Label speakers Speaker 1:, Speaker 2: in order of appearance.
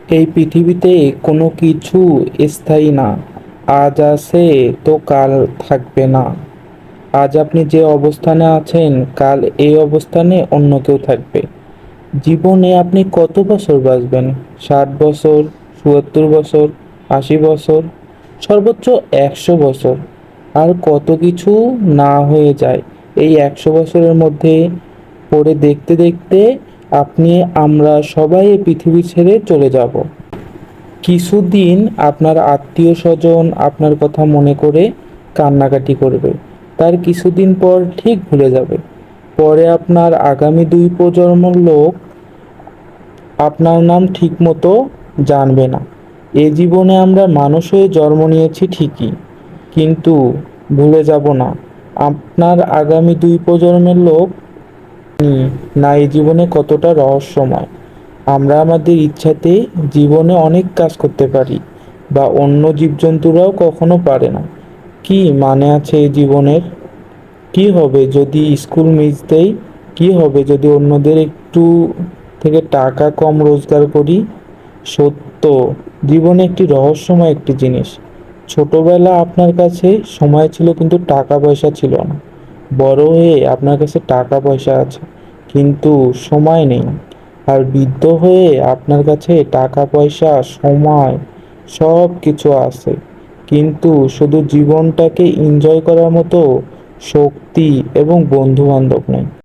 Speaker 1: এই পৃথিবীতে কোনো কিছু স্থায়ী না। আজ আছে তো কাল থাকবে না। আজ আপনি যে অবস্থানে আছেন, কাল এই অবস্থানে অন্য কেউ থাকবে। জীবনে আপনি কত বছর বাঁচবেন? 60 বছর, ৭৪ বছর, ৮০ বছর, সর্বোচ্চ ১০০ বছর। আর কত কিছু না হয়ে যায় এই ১০০ বছরের মধ্যে। পড়ে দেখতে দেখতে আপনি, আমরা সবাই এই পৃথিবী ছেড়ে চলে যাব। কিছুদিন আপনার আত্মীয় স্বজন আপনার কথা মনে করে কান্নাকাটি করবে, তার কিছুদিন পর ঠিক ভুলে যাবে। পরে আপনার আগামী 2 প্রজন্মের লোক আপনার নাম ঠিকমতো জানবে না। এ জীবনে আমরা মানুষ হয়ে জন্ম নিয়েছি ঠিকই, কিন্তু ভুলে যাব না আপনার আগামী 2 প্রজন্মের লোক না এই জীবনে কতটা রহস্যময়। আমরা আমাদের ইচ্ছাতে জীবনে অনেক কাজ করতে পারি, বা অন্য জীবজন্তুরাও কখনো পারে না। কি মানে আছে এই জীবনের? কি হবে যদি স্কুল মিস দেই? কি হবে যদি অন্যদের একটু থেকে টাকা কম রোজগার করি? সত্য, জীবনে একটি রহস্যময় একটি জিনিস। ছোটবেলা আপনার কাছে সময় ছিল কিন্তু টাকা পয়সা ছিল না। বড় হয়ে আপনার কাছে টাকা পয়সা আছে কিন্তু সময় নেই। আর বৃদ্ধ হয়ে আপনার কাছে টাকা পয়সা, সময়, সব কিছু আছে, কিন্তু শুধু জীবনটাকে এনজয় করার মতো শক্তি এবং বন্ধু বান্ধব নেই।